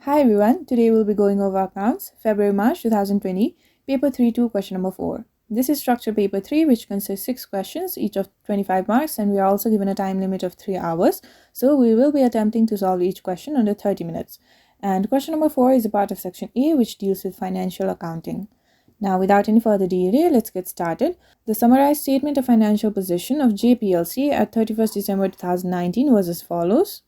Hi everyone, today we'll be going over accounts, February-March 2020, paper 3-2, question number 4. This is structure paper 3, which consists 6 questions, each of 25 marks, and we are also given a time limit of 3 hours. So we will be attempting to solve each question under 30 minutes. And question number 4 is a part of section A, which deals with financial accounting. Now, without any further delay, let's get started. The summarized statement of financial position of JPLC at 31st December 2019 was as follows.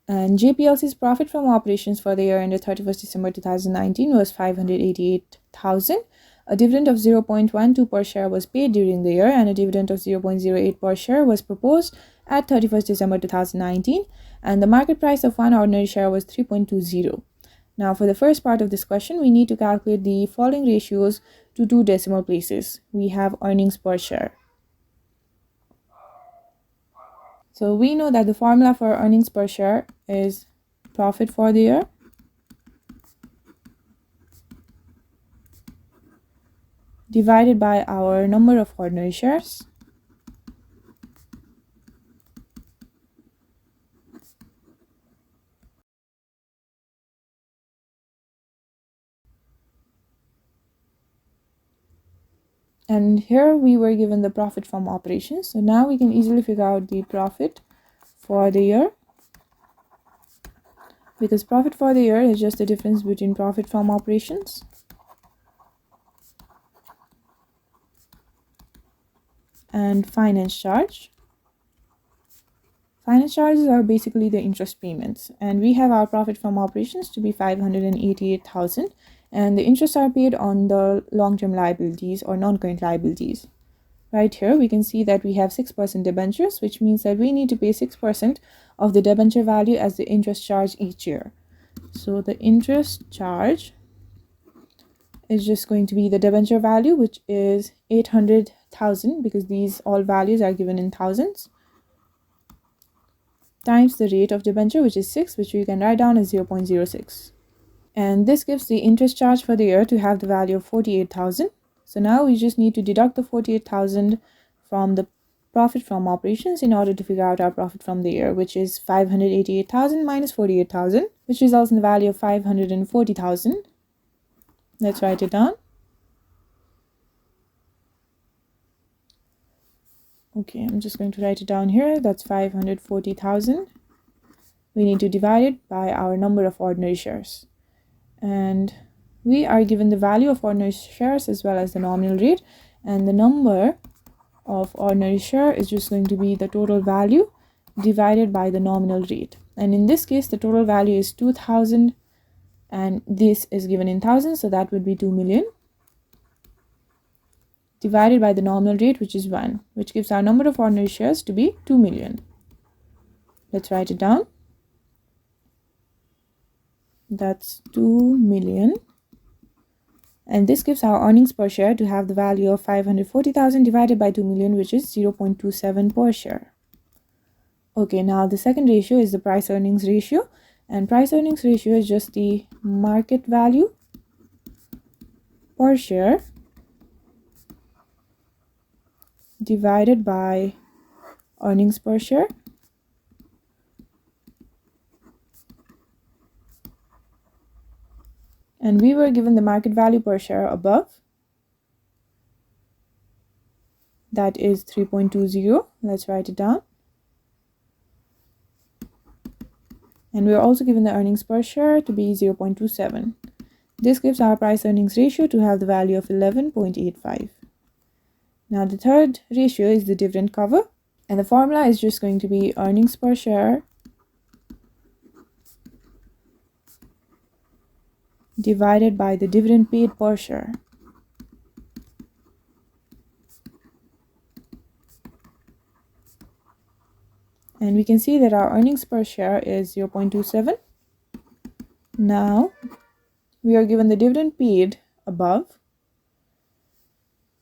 And JPLC's profit from operations for the year ended 31st December 2019 was 588,000. A dividend of 0.12 per share was paid during the year, and a dividend of 0.08 per share was proposed at 31st December 2019, and the market price of one ordinary share was 3.20. Now, for the first part of this question, we need to calculate the following ratios to two decimal places. We have earnings per share. So we know that the formula for earnings per share is profit for the year divided by our number of ordinary shares and here we were given the profit from operations. So now we can easily figure out the profit for the year, because profit for the year is just the difference between profit from operations and finance charge. Finance charges are basically the interest payments, and we have our profit from operations to be 588,000, and the interests are paid on the long-term liabilities or non-current liabilities. Right here we can see that we have 6% debentures, which means that we need to pay 6% of the debenture value as the interest charge each year. So the interest charge is just going to be the debenture value, which is 800,000, because these all values are given in thousands, times the rate of debenture, which is 6, which we can write down as 0.06. And this gives the interest charge for the year to have the value of 48,000. So now we just need to deduct the 48,000 from the profit from operations in order to figure out our profit from the year, which is 588,000 minus 48,000, which results in the value of 540,000. Let's write it down. Okay, I'm just going to write it down here. That's 540,000. We need to divide it by our number of ordinary shares. And we are given the value of ordinary shares as well as the nominal rate, and the number of ordinary share is just going to be the total value divided by the nominal rate. And in this case, the total value is 2,000, and this is given in thousands, so that would be 2 million, divided by the nominal rate, which is 1, which gives our number of ordinary shares to be 2 million. Let's write it down. That's 2 million. And this gives our earnings per share to have the value of 540,000 divided by 2 million, which is 0.27 per share. Okay, now the second ratio is the price earnings ratio. And price earnings ratio is just the market value per share divided by earnings per share. And we were given the market value per share above. That is 3.20. Let's write it down. And we are also given the earnings per share to be 0.27. This gives our price earnings ratio to have the value of 11.85. Now the third ratio is the dividend cover, and the formula is just going to be earnings per share divided by the dividend paid per share. And we can see that our earnings per share is 0.27. Now we are given the dividend paid above.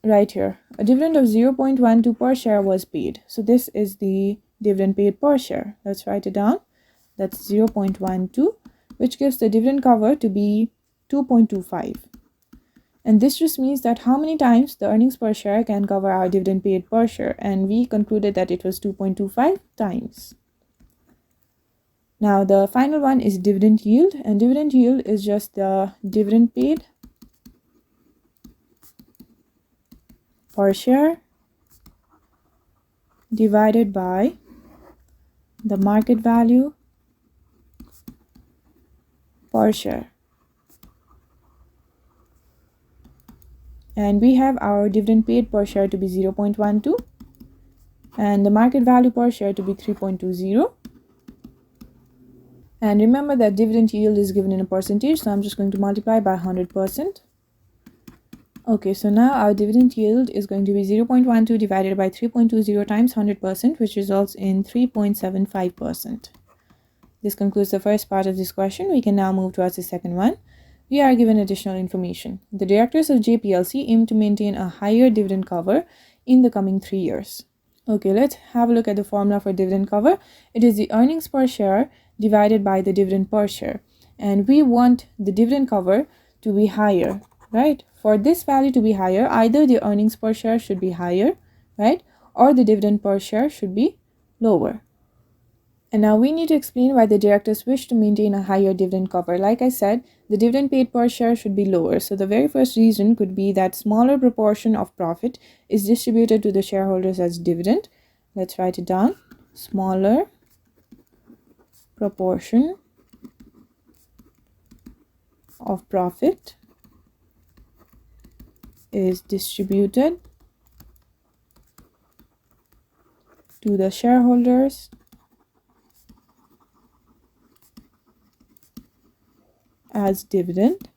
Right here, a dividend of 0.12 per share was paid. So this is the dividend paid per share. Let's write it down. That's 0.12, which gives the dividend cover to be 2.25. And this just means that how many times the earnings per share can cover our dividend paid per share, and we concluded that it was 2.25 times. Now the final one is dividend yield, and dividend yield is just the dividend paid per share divided by the market value per share. And we have our dividend paid per share to be 0.12 and the market value per share to be 3.20. And remember that dividend yield is given in a percentage, so I'm just going to multiply by 100%. Okay, so now our dividend yield is going to be 0.12 divided by 3.20 times 100%, which results in 3.75%. This concludes the first part of this question. We can now move towards the second one. We are given additional information. The directors of JPLC aim to maintain a higher dividend cover in the coming 3 years. Okay, let's have a look at the formula for dividend cover. It is the earnings per share divided by the dividend per share. And we want the dividend cover to be higher, right? For this value to be higher, either the earnings per share should be higher, right? Or the dividend per share should be lower. And now we need to explain why the directors wish to maintain a higher dividend cover. Like I said, the dividend paid per share should be lower. So the very first reason could be that smaller proportion of profit is distributed to the shareholders as dividend. Let's write it down. Smaller proportion of profit is distributed to the shareholders as dividend.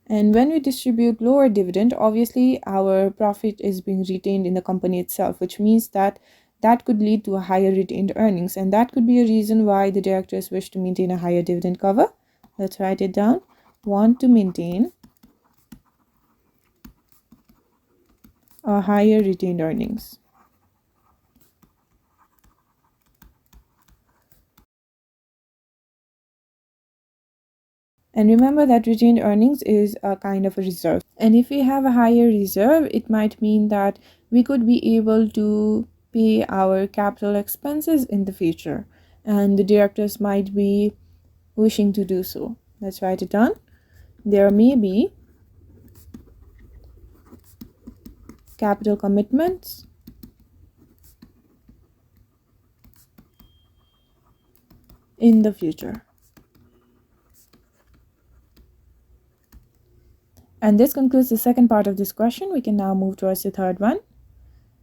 And when we distribute lower dividend, obviously our profit is being retained in the company itself, which means that that could lead to a higher retained earnings, and that could be a reason why the directors wish to maintain a higher dividend cover. Let's write it down. Want to maintain a higher retained earnings. And remember that retained earnings is a kind of a reserve. And if we have a higher reserve, it might mean that we could be able to pay our capital expenses in the future. And the directors might be wishing to do so. Let's write it down. There may be capital commitments in the future. And this concludes the second part of this question. We can now move towards the third one.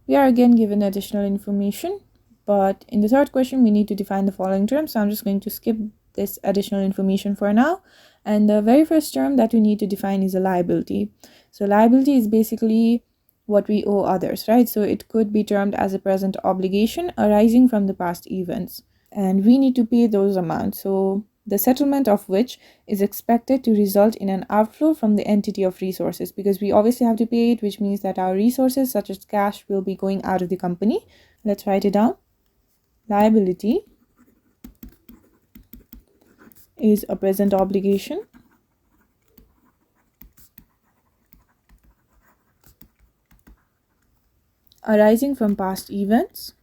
We are again given additional information, but in the third question, we need to define the following terms. So I'm just going to skip this additional information for now. And the very first term that we need to define is a liability. So liability is basically what we owe others, right? So it could be termed as a present obligation arising from the past events. And we need to pay those amounts. So the settlement of which is expected to result in an outflow from the entity of resources, because we obviously have to pay it, which means that our resources such as cash will be going out of the company. Let's write it down. Liability is a present obligation arising from past events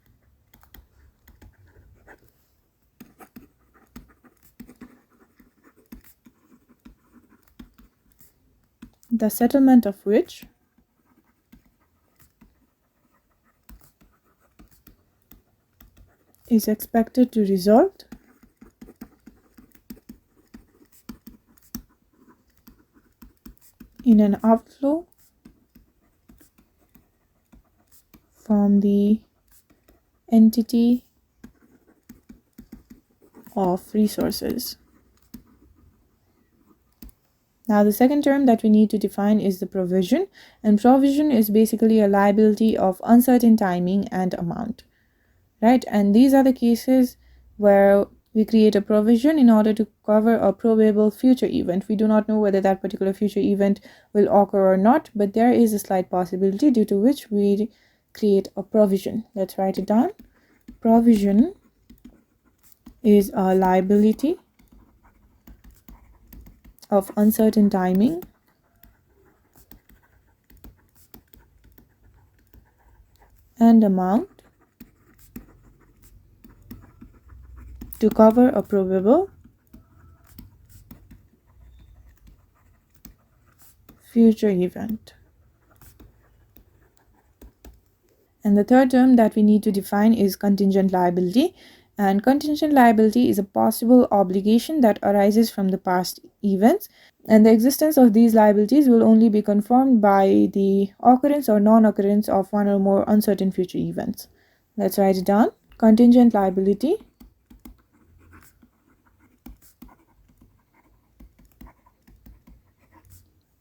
the settlement of which is expected to result in an outflow from the entity of resources. Now, the second term that we need to define is the provision, and provision is basically a liability of uncertain timing and amount, right? And these are the cases where we create a provision in order to cover a probable future event. We do not know whether that particular future event will occur or not, but there is a slight possibility due to which we create a provision. Let's write it down. Provision is a liability of uncertain timing and amount to cover a probable future event. And the third term that we need to define is contingent liability. And contingent liability is a possible obligation that arises from the past events. And the existence of these liabilities will only be confirmed by the occurrence or non-occurrence of one or more uncertain future events. Let's write it down. Contingent liability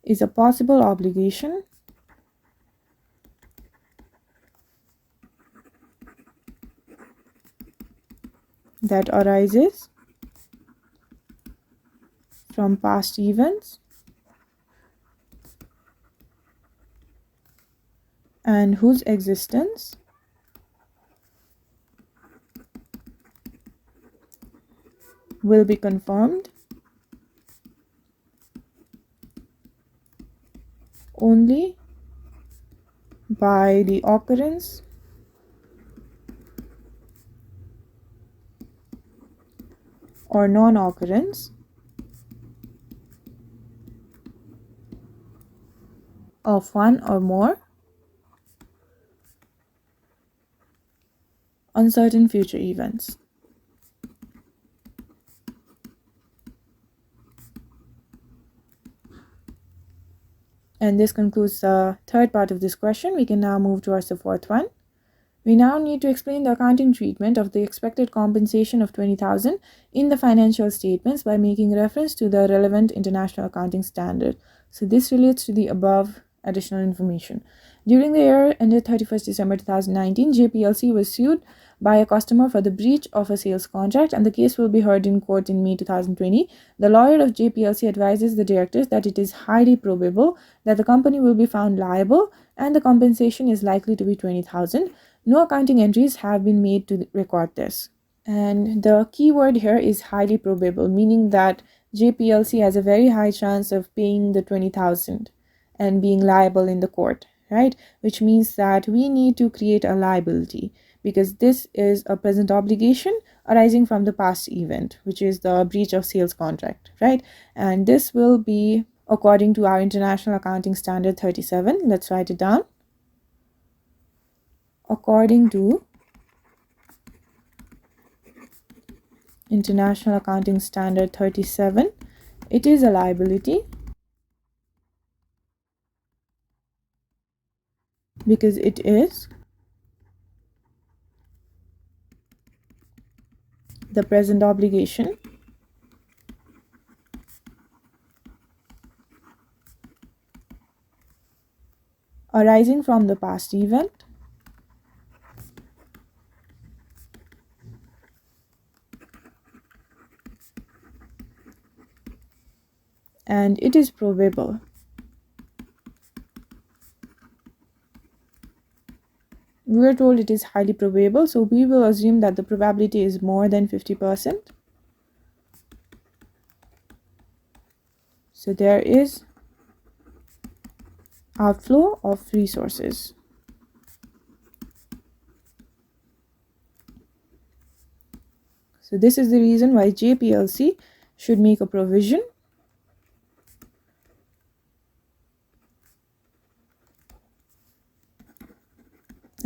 is a possible obligation that arises from past events and whose existence will be confirmed only by the occurrence or non-occurrence of one or more uncertain future events. And this concludes the third part of this question. We can now move towards the fourth one. We now need to explain the accounting treatment of the expected compensation of 20,000 in the financial statements by making reference to the relevant international accounting standard. So this relates to the above additional information. During the year ended 31st December 2019, JPLC was sued by a customer for the breach of a sales contract, and the case will be heard in court in May 2020. The lawyer of JPLC advises the directors that it is highly probable that the company will be found liable and the compensation is likely to be 20,000. No accounting entries have been made to record this. And the key word here is highly probable, meaning that JPLC has a very high chance of paying the 20,000 and being liable in the court, right? Which means that we need to create a liability because this is a present obligation arising from the past event, which is the breach of sales contract, right? And this will be according to our International Accounting Standard 37. Let's write it down. According to International Accounting Standard 37, it is a liability because it is the present obligation arising from the past event and it is probable. We are told it is highly probable, so we will assume that the probability is more than 50%. So there is outflow of resources. So this is the reason why JPLC should make a provision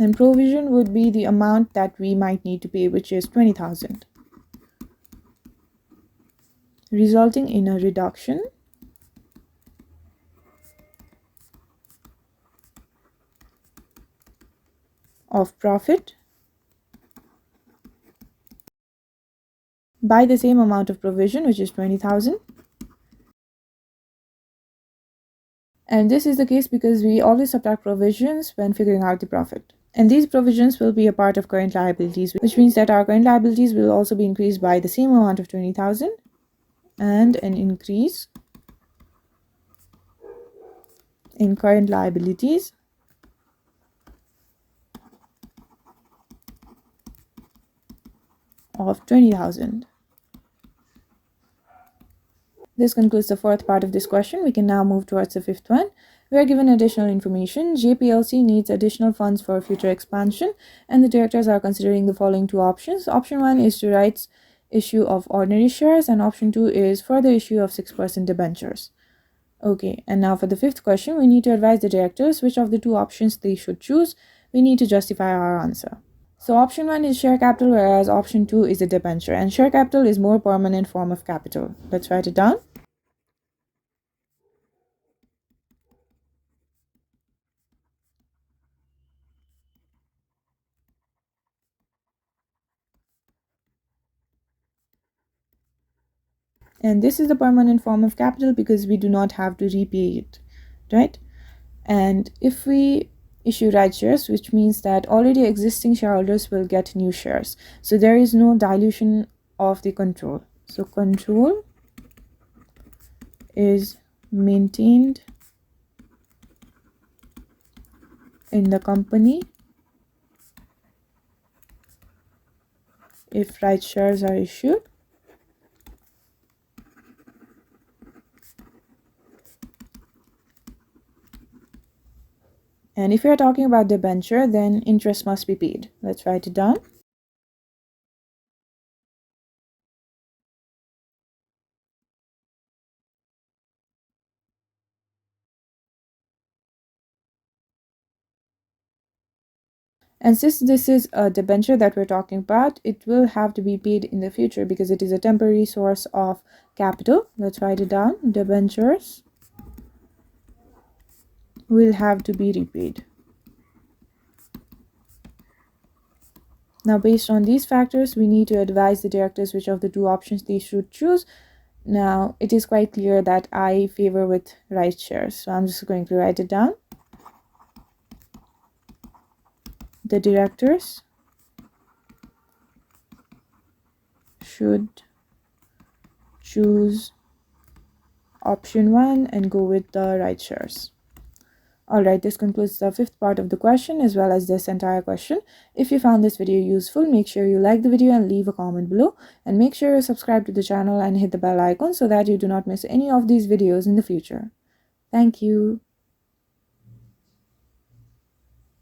and provision would be the amount that we might need to pay, which is 20,000, resulting in a reduction of profit by the same amount of provision, which is 20,000. And this is the case because we always subtract provisions when figuring out the profit. And these provisions will be a part of current liabilities, which means that our current liabilities will also be increased by the same amount of 20,000 and an increase in current liabilities of 20,000. This concludes the fourth part of this question. We can now move towards the fifth one. We are given additional information. JPLC needs additional funds for future expansion, and the directors are considering the following two options. Option 1 is to issue of ordinary shares, and option 2 is further issue of 6% debentures. Okay, and now for the fifth question, we need to advise the directors which of the two options they should choose. We need to justify our answer. So option 1 is share capital, whereas option 2 is a debenture, and share capital is more permanent form of capital. Let's write it down. And this is the permanent form of capital because we do not have to repay it, right? And if we issue right shares, which means that already existing shareholders will get new shares, so there is no dilution of the control. So control is maintained in the company if right shares are issued. And if we are talking about debenture, then interest must be paid. Let's write it down. And since this is a debenture that we're talking about, it will have to be paid in the future because it is a temporary source of capital. Let's write it down. Debentures will have to be repaid. Now, based on these factors, we need to advise the directors which of the two options they should choose. Now, it is quite clear that I favor with right shares, so I'm just going to write it down. The directors should choose option 1 and go with the right shares. Alright, this concludes the fifth part of the question as well as this entire question. If you found this video useful, make sure you like the video and leave a comment below, and make sure you subscribe to the channel and hit the bell icon so that you do not miss any of these videos in the future. Thank you.